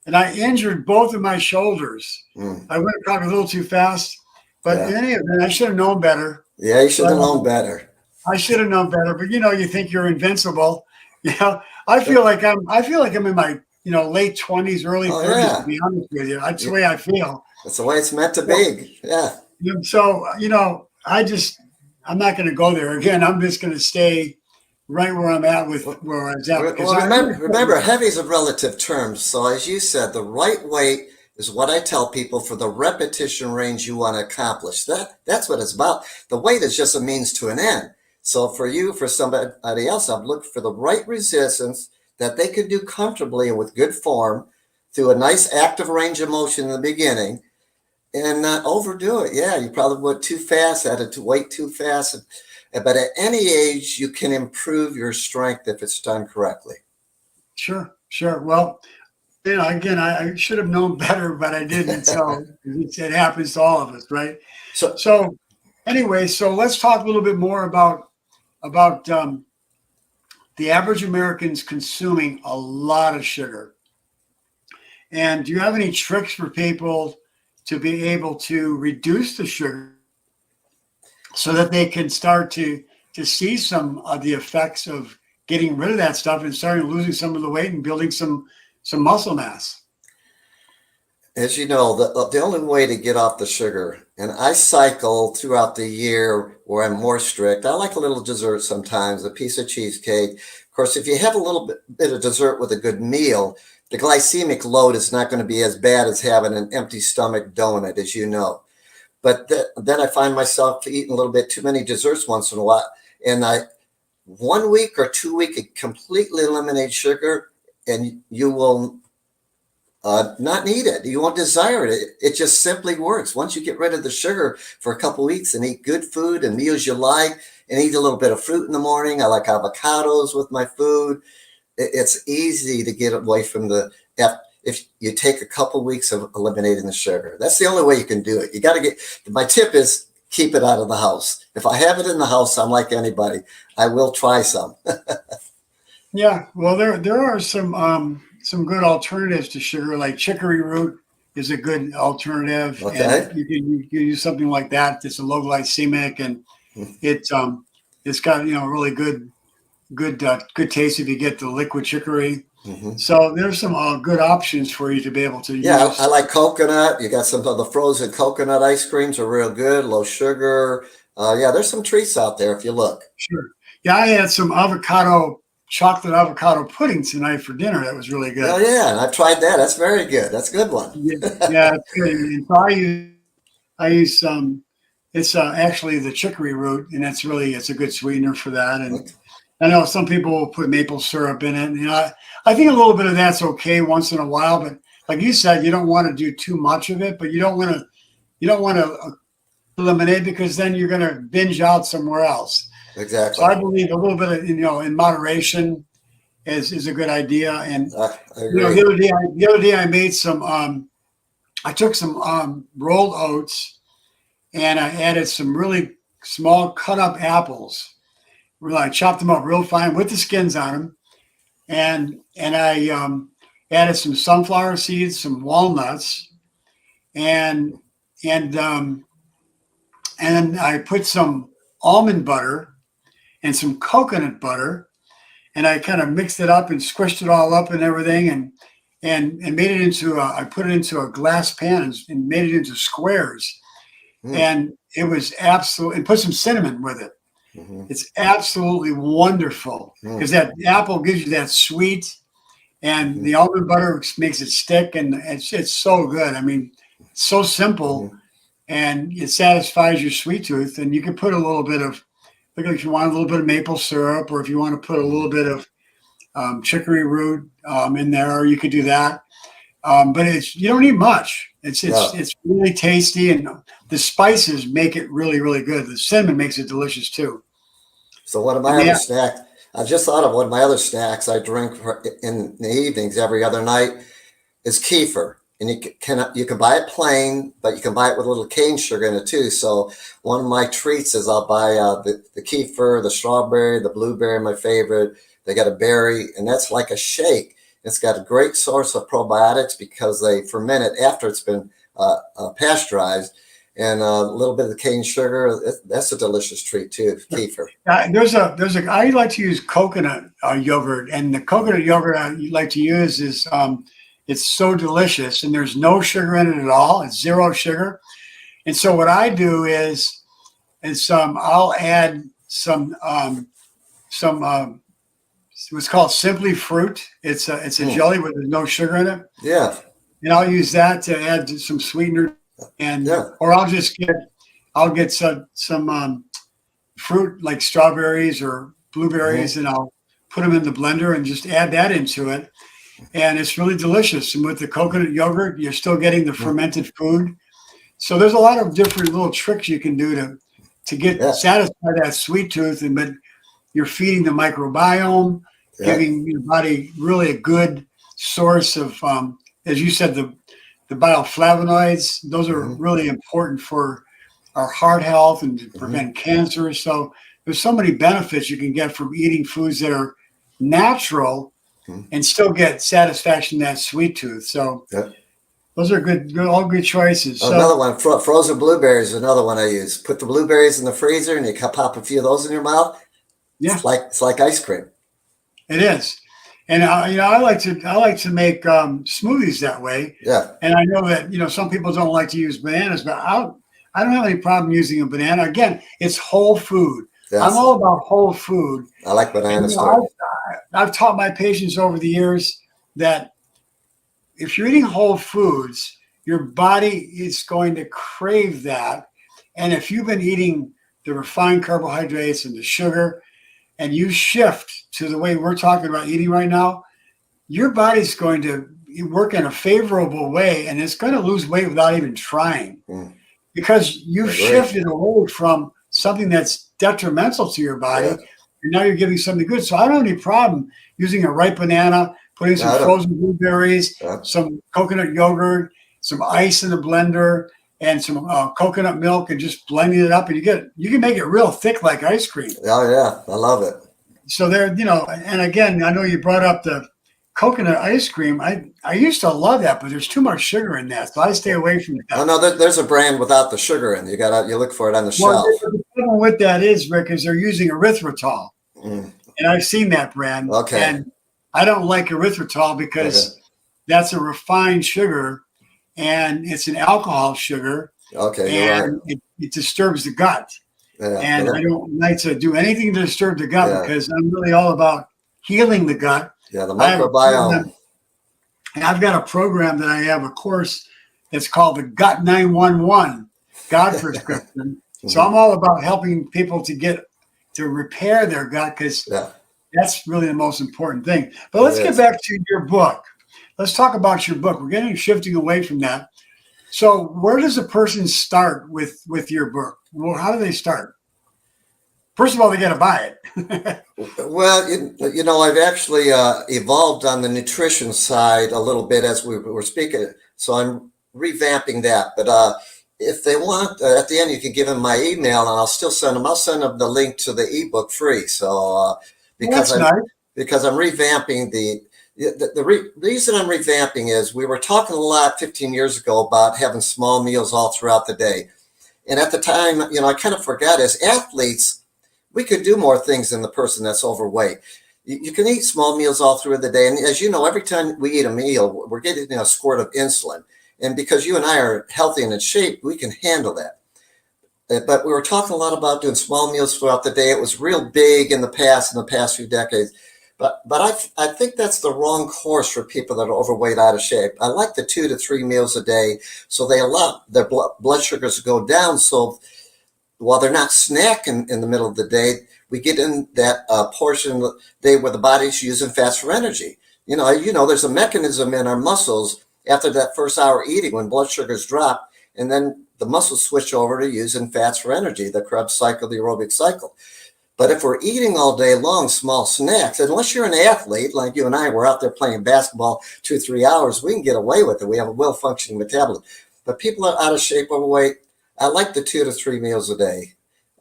And I injured both of my shoulders. I went probably a little too fast. But in any event, I should have known better. Yeah, you should have known better. I should have known better. But you think you're invincible. I feel like I'm in my late 20s, early 30s. To be honest with you, that's the way I feel. That's the way it's meant to be. Yeah. So I'm not going to go there again. I'm just going to stay right where I'm at with where I was at. Well, remember, heavy is a relative term. So as you said, the right weight is what I tell people for the repetition range you want to accomplish. That's what it's about. The weight is just a means to an end. So for somebody else, I'm looking for the right resistance that they could do comfortably and with good form through a nice active range of motion in the beginning and not overdo it. Yeah, you probably went too fast, added weight too fast. But at any age, you can improve your strength if it's done correctly. Sure. Well, again, I should have known better, but I didn't. So it happens to all of us, right? So anyway, let's talk a little bit more about the average American's consuming a lot of sugar. And do you have any tricks for people to be able to reduce the sugar so that they can start to see some of the effects of getting rid of that stuff and starting losing some of the weight and building some muscle mass? As you know, the only way to get off the sugar, and I cycle throughout the year where I'm more strict. I like a little dessert sometimes, a piece of cheesecake. Of course, if you have a little bit of dessert with a good meal, the glycemic load is not going to be as bad as having an empty stomach donut, as you know. But then I find myself eating a little bit too many desserts once in a while. And 1 week or 2 weeks, completely eliminate sugar, and you will not need it. You won't desire it. It just simply works. Once you get rid of the sugar for a couple of weeks and eat good food and meals you like, and eat a little bit of fruit in the morning. I like avocados with my food. It's easy to get away from if you take a couple of weeks of eliminating the sugar. That's the only way you can do it. You got to my tip is keep it out of the house. If I have it in the house, I'm like anybody. I will try some. Yeah, well, there are some good alternatives to sugar, like chicory root is a good alternative, Okay. and you can use something like that. It's a low glycemic, and it's got really good taste if you get the liquid chicory. Hmm. So there's some good options for you to be able to Yeah, I use. like coconut. You got some of the frozen coconut ice creams are real good, low sugar. Yeah, there's some treats out there if you look. Sure. Yeah, I had some chocolate avocado pudding tonight for dinner. That was really Oh good. yeah, and I've tried that. That's very good. That's a good one. Yeah, yeah, it's good. And so I use some. It's actually the chicory root, and it's a good sweetener for that. And I know some people will put maple syrup in it. I think a little bit of that's okay once in a while, but like you said, you don't want to do too much of it, but you don't want to eliminate because then you're going to binge out somewhere else. So Exactly. I believe a little bit of in moderation is a good idea. And I agree. the other day I made some. I took some rolled oats and I added some really small cut up apples. Really, I chopped them up real fine with the skins on them, and I added some sunflower seeds, some walnuts, and and um, and I put some almond butter and some coconut butter, and I kind of mixed it up and squished it all up and everything, and made it into I put it into a glass pan and made it into squares, Mm, and it was absolute. And put some cinnamon with it. hmm. It's absolutely wonderful Mm, because that apple gives you that sweet, and hmm. the almond butter makes it stick, and it's so good. I mean, so simple, Hmm. and it satisfies your sweet tooth. And you can put a little bit of, like if you want a little bit of maple syrup, or if you want to put a Hmm. little bit of chicory root in there, you could do that. But you don't need much. It's it's No. it's really tasty, and the spices make it really really good. The cinnamon makes it delicious too. So one of my And other yeah, snacks, I just thought of one of my other snacks I drink in the evenings every other night is kefir. And you can buy it plain, but you can buy it with a little cane sugar in it too. So one of my treats is I'll buy the kefir, the strawberry, the blueberry, my favorite. They got a berry, and that's like a shake. It's got a great source of probiotics because they ferment it after it's been pasteurized, and a little bit of the cane sugar. That's a delicious treat too, kefir. there's a I like to use coconut yogurt, and the coconut yogurt I like to use is it's so delicious, and there's no sugar in it at all. It's zero sugar. And so what I do is I'll add some what's called Simply Fruit. It's a Mm, jelly with no sugar in it, yeah, and I'll use that to add some sweetener, and yeah. or I'll get some fruit like strawberries or blueberries, Hmm. and I'll put them in the blender and just add that into it, and it's really delicious. And with the coconut yogurt, you're still getting the Hmm. fermented food. So there's a lot of different little tricks you can do to get Yeah, satisfy that sweet tooth, and but you're feeding the microbiome, yeah. giving your body really a good source of, as you said, the bioflavonoids. Those are Hmm. really important for our heart health and to Hmm. prevent cancer. So there's so many benefits you can get from eating foods that are natural Hmm. and still get satisfaction in that sweet tooth. So Yeah. those are all good choices. Another So one, frozen blueberries is another one I use. Put the blueberries in the freezer and you can pop a few of those in your mouth. yeah, It's like ice cream. it is. And I like to make smoothies that way. Yeah, And I know that some people don't like to use bananas, but I don't have any problem using a banana. Again, it's whole food. I'm yes. all about whole food. I like And bananas too. I've taught my patients over the years that if you're eating whole foods, your body is going to crave that. And if you've been eating the refined carbohydrates and the sugar, and you shift to the way we're talking about eating right now, your body's going to work in a favorable way, and it's going to lose weight without even trying Mm, because I you've agree. shifted away from something that's detrimental to your body, Yeah. and now you're giving something good. So I don't have any problem using a ripe banana, putting No, some I don't. frozen blueberries, some coconut yogurt, some ice in a blender, and some coconut milk, and just blending it up, and you can make it real thick like ice cream. Oh yeah, I love it. So there, and again, I know you brought up the coconut ice cream, I used to love that, but there's too much sugar in that, so I stay away from Oh that. no, there's a brand without the sugar in. You look for it on the Well, shelf. the problem with that is, Rick, is they're using erythritol, Mm, and I've seen that brand, okay. and I don't like erythritol Okay. because that's a refined sugar, and it's an alcohol sugar, Okay. You're right. and it disturbs the gut. Yeah. And I don't like to do anything to disturb the gut Yeah. because I'm really all about healing the gut. Yeah. The I have a microbiome. program, and I've got a program that I have a course that's called the Gut 911 God Prescription. So Mhm. I'm all about helping people to repair their gut because Yeah. that's really the most important thing. But It let's get is. back to your book. Let's talk about your book. We're getting shifting away from that. So where does a person start with your book? Well, how do they start? First of all, they got to buy it. Well, I've actually evolved on the nutrition side a little bit as we were speaking, so I'm revamping that. But if they want, at the end, you can give them my email, and I'll still send them. I'll send them the link to the ebook free. So Well, because that's I'm nice. revamping the reason I'm revamping is we were talking a lot 15 years ago about having small meals all throughout the day, and at the time, I kind of forgot as athletes we could do more things than the person that's overweight. You can eat small meals all through the day. And as you know, every time we eat a meal, we're getting a squirt of insulin. And because you and I are healthy and in shape, we can handle that. But we were talking a lot about doing small meals throughout the day. It was real big in the past few decades. But I think that's the wrong course for people that are overweight, out of shape. I like the 2 to 3 meals a day, so they allow their blood sugars to go down. So while they're not snacking in the middle of the day, we get in that portion of the day where the body's using fats for energy. There's a mechanism in our muscles after that first hour eating when blood sugars drop, and then the muscles switch over to using fats for energy, the Krebs cycle, the aerobic cycle. But if we're eating all day long, small snacks, unless you're an athlete like you and I, we're out there playing basketball 2 or 3 hours, we can get away with it. We have a well-functioning metabolism. But people are out of shape, overweight. I like the 2 to 3 meals a day.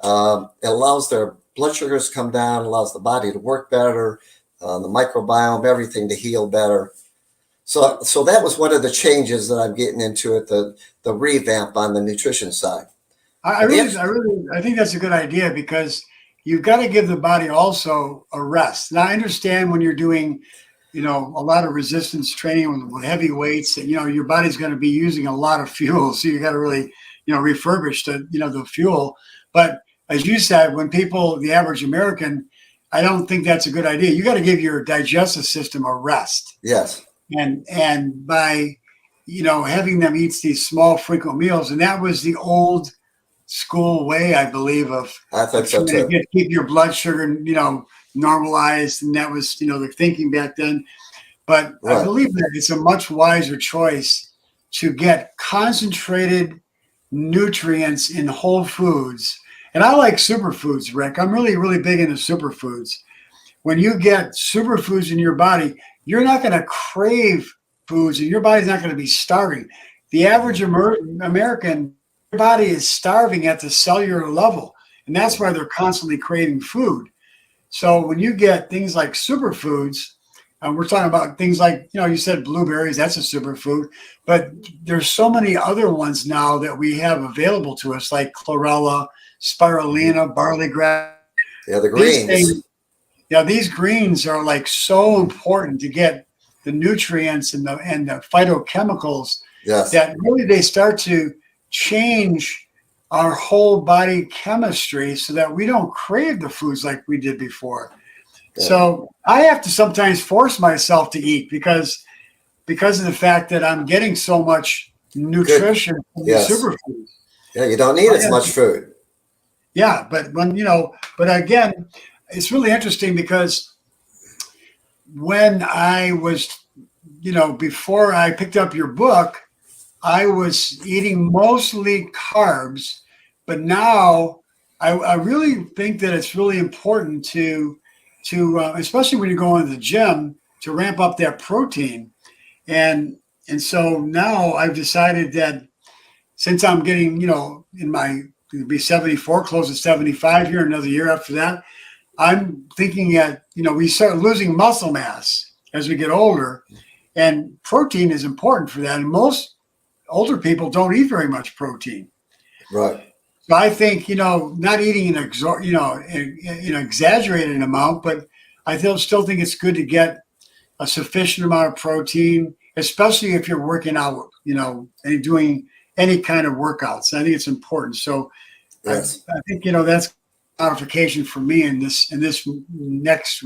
It allows their blood sugars to come down, allows the body to work better, the microbiome, everything to heal better. So that was one of the changes that I'm getting into it, the revamp on the nutrition side. I But really, I think that's a good idea because you've got to give the body also a rest. Now, I understand when you're doing, a lot of resistance training with heavy weights that, your body's going to be using a lot of fuel. So you got to really, refurbish the fuel. But as you said, when the average American, I don't think that's a good idea. You got to give your digestive system a rest. yes, And by, having them eat these small frequent meals, and that was the old school way, I believe, I of think so trying to too. keep your blood sugar, normalized, and that was, the thinking back then. But I Right. believe that it's a much wiser choice to get concentrated nutrients in whole foods. And I like superfoods, Rick. I'm really, really big into superfoods. When you get superfoods in your body, you're not going to crave foods and your body's not going to be starving. The average American body is starving at the cellular level, and that's why they're constantly craving food. So when you get things like superfoods, we're talking about things like, you said blueberries, that's a superfood, but there's so many other ones now that we have available to us, like chlorella, Mhm. spirulina, barley grass. Yeah, the These things, greens. these greens are like so important to get the nutrients and the phytochemicals Yes. that really they start to change our whole body chemistry so that we don't crave the foods like we did before. Yeah. So I have to sometimes force myself to eat because of the fact that I'm getting so much Good. nutrition from these Yes. superfoods. Yeah, you don't need as much food. Yeah, but but again, it's really interesting because when I was, before I picked up your book, I was eating mostly carbs, but now I really think that it's really important to especially when you go into the gym to ramp up that protein. And so now I've decided that since I'm getting, in my it'll be 74, close to 75 here, another year after that, I'm thinking that, we start losing muscle mass as we get older. And protein is important for that. And most older people don't eat very much protein. Right. So I think, not eating an exaggerated amount, but I still think it's good to get a sufficient amount of protein, especially if you're working out, and doing any kind of workouts. I think it's important. So Yes. I think, that's modification for me in this next,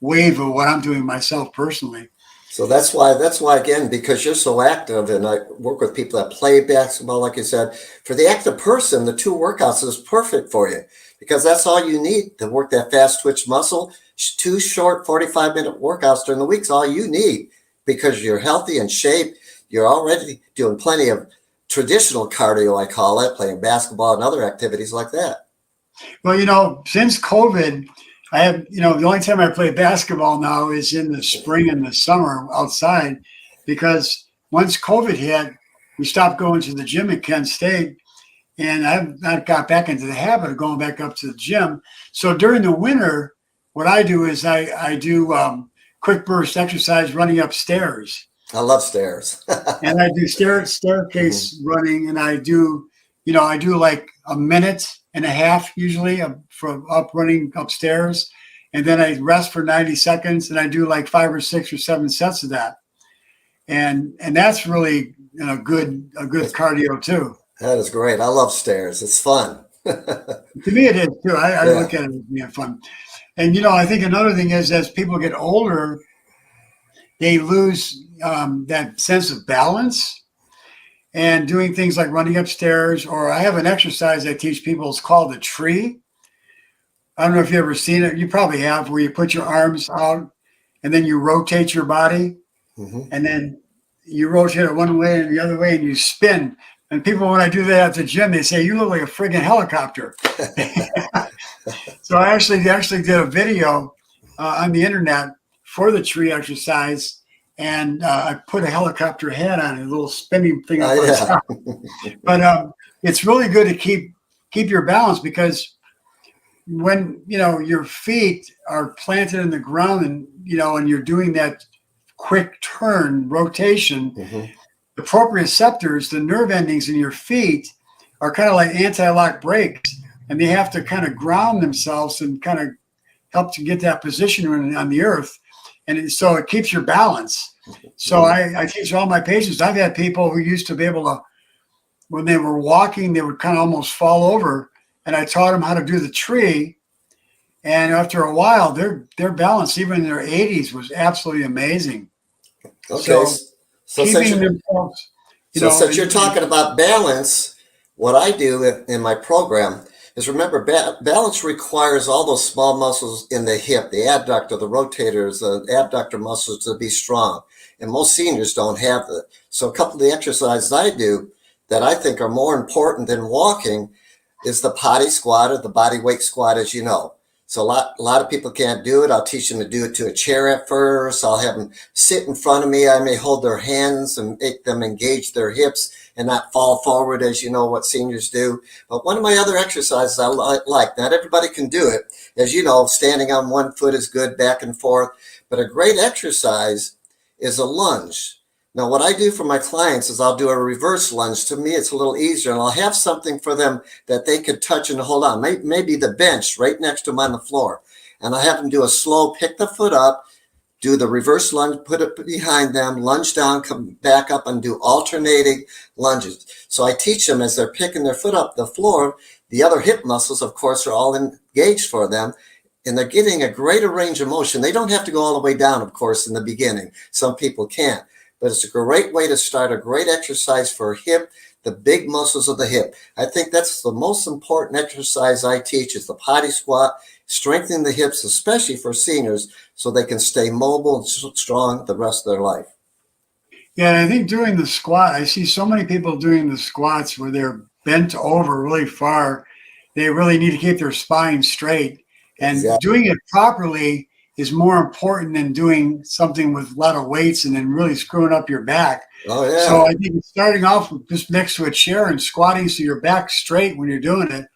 wave of what I'm doing myself personally. So that's why again, because you're so active, and I work with people that play basketball, like you said, for the active person, the 2 workouts is perfect for you, because that's all you need to work that fast twitch muscle. 2 short 45-minute workouts during the week's all you need, because you're healthy and shape. You're already doing plenty of traditional cardio, I call it, playing basketball and other activities like that. Well, since COVID, I have, the only time I play basketball now is in the spring and the summer outside, because once COVID hit, we stopped going to the gym at Kent State, and I've not got back into the habit of going back up to the gym. So during the winter, what I do is I do quick burst exercise running upstairs. I love stairs. And I do staircase running, and I do like a minute and a half usually from up running upstairs, and then I rest for 90 seconds, and I do like 5 or 6 or 7 sets of that, and that's really a good cardio too. That is great. I love stairs. It's fun. To me, it is too. I look at it as being fun, and I think another thing is, as people get older, they lose that sense of balance. And doing things like running upstairs, or I have an exercise I teach people. It's called the tree. I don't know if you've ever seen it. You probably have, where you put your arms out and then you rotate your body, and then you rotate it one way and the other way, and you spin. And people, when I do that at the gym, they say, "You look like a friggin' helicopter." So I actually did a video on the internet for the tree exercise. And I put a helicopter head on it, a little spinning thing up on top. But it's really good to keep your balance, because when your feet are planted in the ground, and and you're doing that quick turn rotation, the proprioceptors, the nerve endings in your feet, are kind of like anti-lock brakes, and they have to kind of ground themselves and kind of help to get that position on the earth. And so it keeps your balance. So I teach all my patients. I've had people who used to be able to, when they were walking, they would kind of almost fall over. And I taught them how to do the tree. And after a while, their balance, even in their 80s, was absolutely amazing. Okay. So keeping themselves, since you're talking about balance, what I do in my program is, remember, balance requires all those small muscles in the hip, the adductor, the rotators, the abductor muscles to be strong. And most seniors don't have that. So a couple of the exercises I do that I think are more important than walking is the potty squat, or the body weight squat, as you know. So a lot of people can't do it. I'll teach them to do it to a chair at first. I'll have them sit in front of me. I may hold their hands and make them engage their hips and not fall forward, as you know what seniors do. But one of my other exercises I like, not everybody can do it. As you know, standing on one foot is good, back and forth. But a great exercise is a lunge. Now, what I do for my clients is I'll do a reverse lunge. To me, it's a little easier, and I'll have something for them that they could touch and hold on. Maybe the bench right next to them on the floor. And I have them do a slow, pick the foot up, do the reverse lunge, put it behind them, lunge down, come back up, and do alternating lunges. So I teach them, as they're picking their foot up the floor, the other hip muscles, of course, are all engaged for them, and they're getting a greater range of motion. They don't have to go all the way down, of course, in the beginning. Some people can't. But it's a great way to start a great exercise for hip, the big muscles of the hip. I think that's the most important exercise I teach, is the potty squat, strengthening the hips, especially for seniors, so they can stay mobile and strong the rest of their life. Yeah, and I think doing the squat, I see so many people doing the squats where they're bent over really far. They really need to keep their spine straight. And doing it properly is more important than doing something with a lot of weights and then really screwing up your back. Oh, yeah. So I think starting off with just next to a chair and squatting so your back's straight when you're doing it.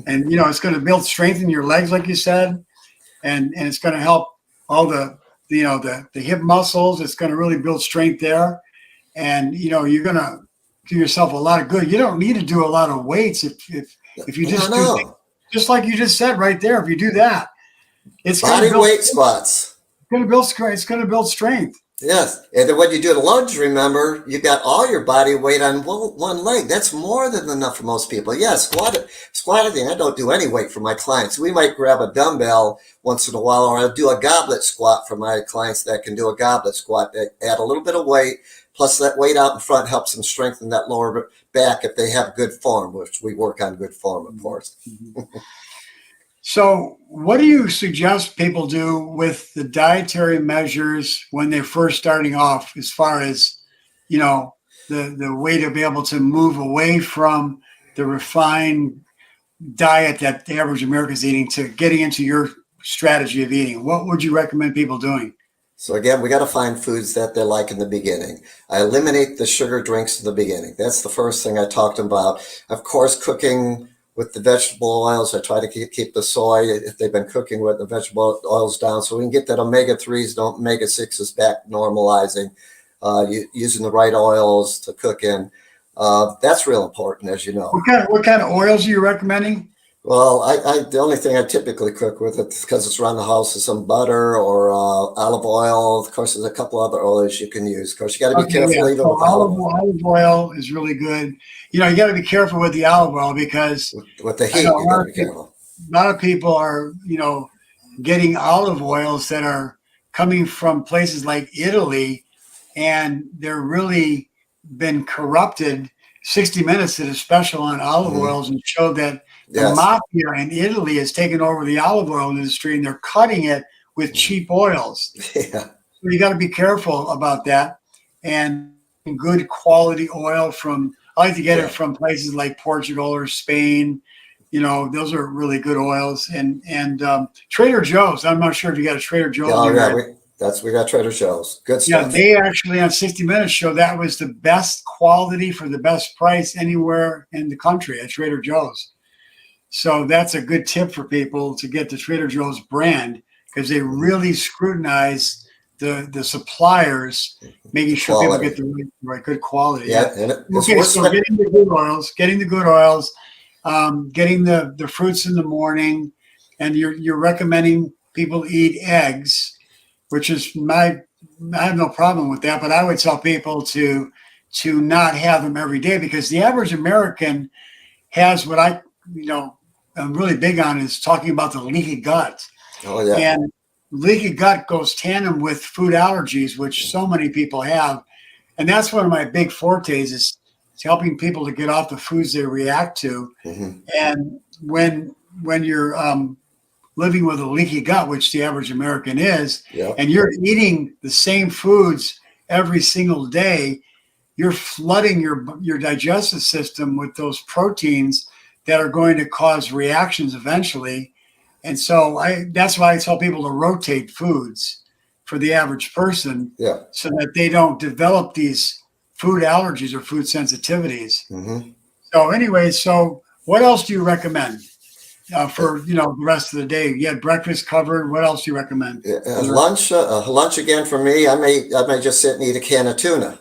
And, it's going to strengthen your legs, like you said. And it's going to help all the the hip muscles. It's going to really build strength there. And, you're going to do yourself a lot of good. You don't need to do a lot of weights if you just do things, No. just like you just said right there. If you do that, it's going to Body build weight squats. It's going to build strength. Yes. And then when you do the lunge, remember, you got all your body weight on one leg. That's more than enough for most people. Yeah, squatting, I don't do any weight for my clients. We might grab a dumbbell once in a while, or I'll do a goblet squat for my clients that can do a goblet squat. They add a little bit of weight, plus that weight out in front helps them strengthen that lower back if they have good form, which we work on good form, of course. So, what do you suggest people do with the dietary measures when they're first starting off, as far as, the way to be able to move away from the refined diet that the average American is eating to getting into your strategy of eating? What would you recommend people doing? So again, we got to find foods that they like in the beginning. I eliminate the sugar drinks in the beginning. That's the first thing I talked about. Of course, cooking with the vegetable oils, I try to keep the soy, if they've been cooking with the vegetable oils, down, so we can get that omega-3s and omega-6s back normalizing, using the right oils to cook in. That's real important, as you know. What kind of oils are you recommending? Well, the only thing I typically cook with it, because it's around the house, is some butter or olive oil. Of course, there's a couple other oils you can use. Of course, you got to be careful even So with olive oil. olive oil is really good. You got to be careful with the olive oil, because With the heat, I know you got to be careful. a lot of people are, getting olive oils that are coming from places like Italy, and they're really been corrupted. 60 Minutes did a special on olive oils and showed that the Yes. mafia in Italy has taken over the olive oil industry, and they're cutting it with cheap oils. Yeah. So you got to be careful about that. And good quality oil I like to get it from places like Portugal or Spain. Those are really good oils. And Trader Joe's. I'm not sure if you got a Trader Joe's. Oh, yeah. We got Trader Joe's. Good Yeah, stuff. they actually on 60 Minutes show that was the best quality for the best price anywhere in the country at Trader Joe's. So that's a good tip for people to get the Trader Joe's brand, because they really scrutinize the suppliers, making sure people get the right good quality. Yeah. And Okay, so getting the good oils, getting the fruits in the morning, and you're recommending people eat eggs, which is I have no problem with that, but I would tell people to not have them every day, because the average American has what I'm really big on, is talking about the leaky gut. Oh, yeah. And leaky gut goes tandem with food allergies, which so many people have. And that's one of my big fortes, is helping people to get off the foods they react to. Mm-hmm. And when you're living with a leaky gut, which the average American is, and you're eating the same foods every single day, you're flooding your digestive system with those proteins that are going to cause reactions eventually. And so that's why I tell people to rotate foods for the average person, so that they don't develop these food allergies or food sensitivities. Mm-hmm. So anyway, what else do you recommend for the rest of the day? You had breakfast covered. What else do you recommend? Lunch again for me. I may just sit and eat a can of tuna.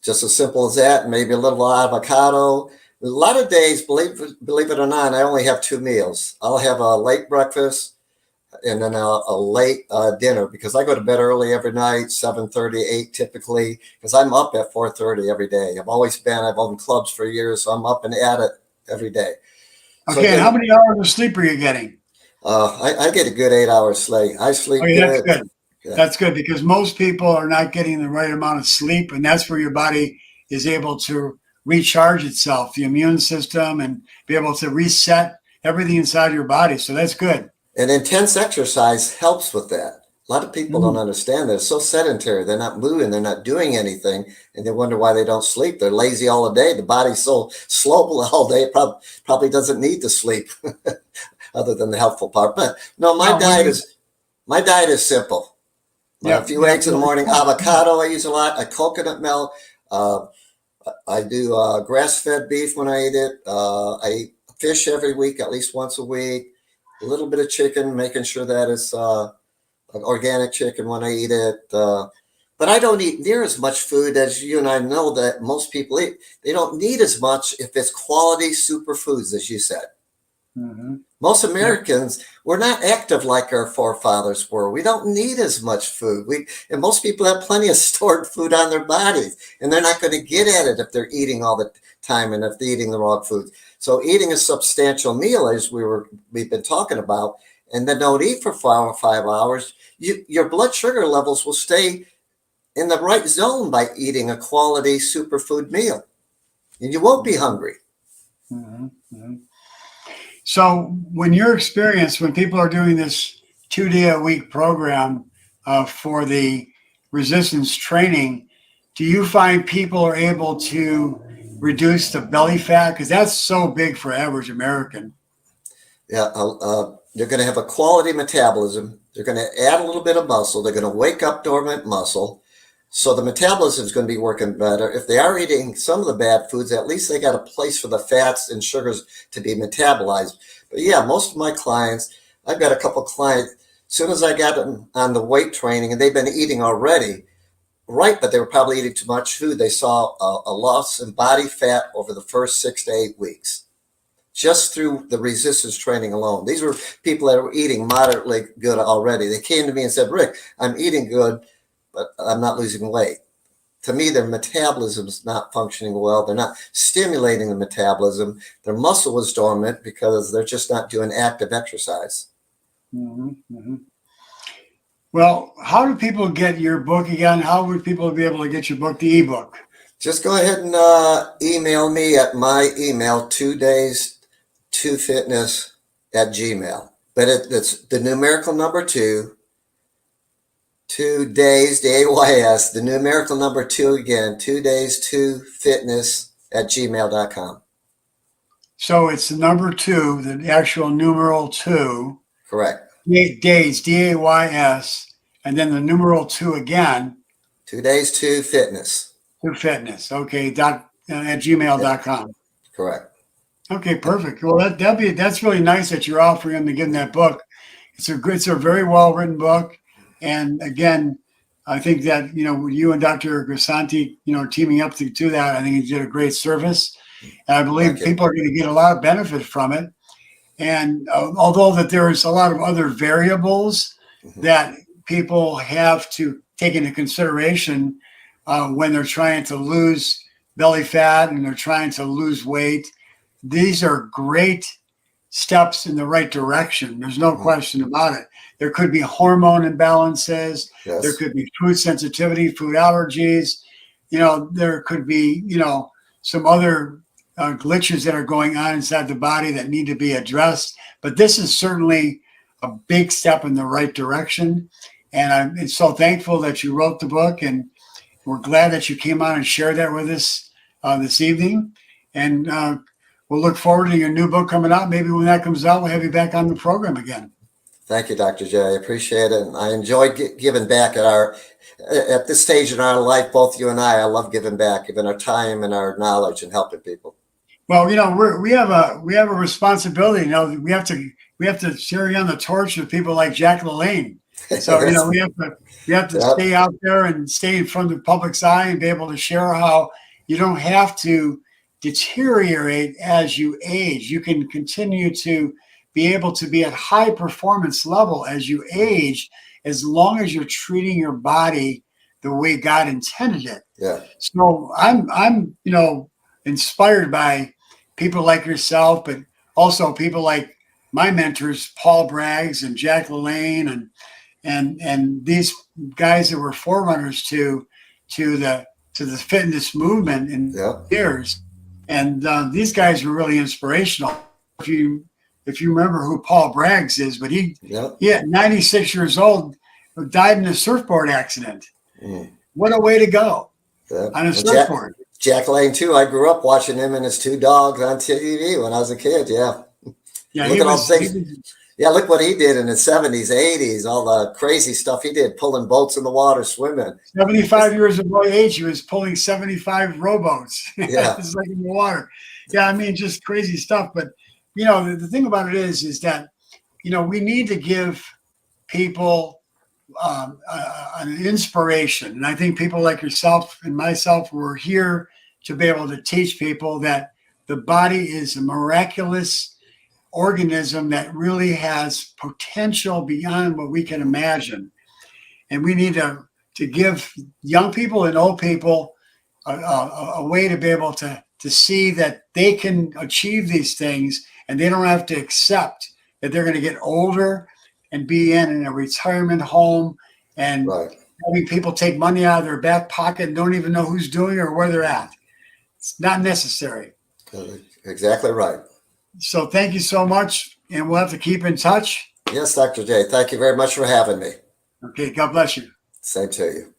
Just as simple as that. Maybe a little avocado. A lot of days, believe it or not, I only have 2 meals. I'll have a late breakfast and then a late dinner, because I go to bed early every night, 7:30, 8 typically, because I'm up at 4:30 every day. I've owned clubs for years, so I'm up and at it every day. Okay, and how many hours of sleep are you getting? I get a good 8 hours sleep. I sleep good. That's good. Yeah. That's good, because most people are not getting the right amount of sleep, and that's where your body is able to recharge itself, the immune system, and be able to reset everything inside your body. So that's good. And intense exercise helps with that. A lot of people don't understand that. It's so sedentary. They're not moving. They're not doing anything. And they wonder why they don't sleep. They're lazy all the day. The body's so slow all day. It probably doesn't need to sleep other than the helpful part. But no, my diet is simple. A few eggs in the morning, avocado I use a lot, a coconut milk. I do grass-fed beef when I eat it. I eat fish every week, at least once a week. A little bit of chicken, making sure that it's organic chicken when I eat it. But I don't eat near as much food as you and I know that most people eat. They don't need as much if it's quality superfoods, as you said. Mm-hmm. Most Americans, we're not active like our forefathers were. We don't need as much food. And most people have plenty of stored food on their bodies, and they're not going to get at it if they're eating all the time and if they're eating the wrong foods. So eating a substantial meal, as we've been talking about, and then don't eat for 5 hours, your blood sugar levels will stay in the right zone by eating a quality superfood meal, and you won't be hungry. Mm-hmm. Mm-hmm. So when when people are doing this 2-day-a-week program for the resistance training, do you find people are able to reduce the belly fat? Because that's so big for average American. Yeah, they're going to have a quality metabolism. They're going to add a little bit of muscle. They're going to wake up dormant muscle. So the metabolism is going to be working better. If they are eating some of the bad foods, at least they got a place for the fats and sugars to be metabolized. But yeah, most of my clients, I've got a couple clients, as soon as I got them on the weight training and they've been eating already, right, but they were probably eating too much food, they saw a loss in body fat over the first 6 to 8 weeks, just through the resistance training alone. These were people that were eating moderately good already. They came to me and said, Rick, I'm eating good, but I'm not losing weight. To me, their metabolism is not functioning well. They're not stimulating the metabolism. Their muscle is dormant because they're just not doing active exercise. Mm-hmm. Mm-hmm. Well, how do people get your book again? How would people be able to get your book, the ebook? Just go ahead and email me at my email, 2days2fitness@gmail. But it's the numerical number 2 days, DAYS, the numerical number 2 again, 2days2fitness@gmail.com. So it's the number 2, the actual numeral 2. Correct. Days, DAYS, and then the numeral 2 again. 2days2fitness. To fitness. Okay. At gmail.com. Correct. Okay, perfect. Well, that's really nice that you're offering them to give them that book. It's a very well written book, and again, I think that you and Dr. Krystosik, teaming up to do that, I think you did a great service, and I believe people are going to get a lot of benefit from it. And although that there's a lot of other variables that people have to take into consideration when they're trying to lose belly fat and they're trying to lose weight, these are great steps in the right direction. There's no question about it. There could be hormone imbalances. Yes. There could be food sensitivity, food allergies. There could be, some other glitches that are going on inside the body that need to be addressed. But this is certainly a big step in the right direction. And I'm so thankful that you wrote the book, and we're glad that you came on and shared that with us this evening. And we'll look forward to your new book coming out. Maybe when that comes out, we'll have you back on the program again. Thank you, Dr. J. I appreciate it. And I enjoy giving back at this stage in our life, both you and I love giving back, giving our time and our knowledge and helping people. Well, we have a responsibility. We have to carry on the torch with people like Jack LaLanne. So we have to stay out there and stay in front of the public's eye and be able to share how you don't have to deteriorate as you age. You can continue to be able to be at high performance level as you age, as long as you're treating your body the way God intended it. Yeah. So I'm inspired by people like yourself, but also people like my mentors, Paul Braggs and Jack LaLanne, and these guys that were forerunners to the fitness movement in years. And these guys were really inspirational. If you remember who Paul Braggs is, but he at 96 years old died in a surfboard accident. What a way to go on a surfboard. Jack LaLanne too. I grew up watching him and his 2 dogs on TV when I was a kid. Yeah. Look at all things. Look what he did in the 70s, 80s, all the crazy stuff he did, pulling boats in the water, swimming. 75 years of age, he was pulling 75 rowboats. Yeah. It's like in the water. Yeah, I mean, just crazy stuff. But, the thing about it is that, we need to give people an inspiration. And I think people like yourself and myself were here to be able to teach people that the body is a miraculous organism that really has potential beyond what we can imagine. And we need to give young people and old people a way to be able to see that they can achieve these things, and they don't have to accept that they're going to get older and be in a retirement home and Right. having people take money out of their back pocket and don't even know who's doing it or where they're at. It's not necessary. Exactly right. So thank you so much, and we'll have to keep in touch. Yes, Dr. J. Thank you very much for having me. Okay, God bless you. Same to you.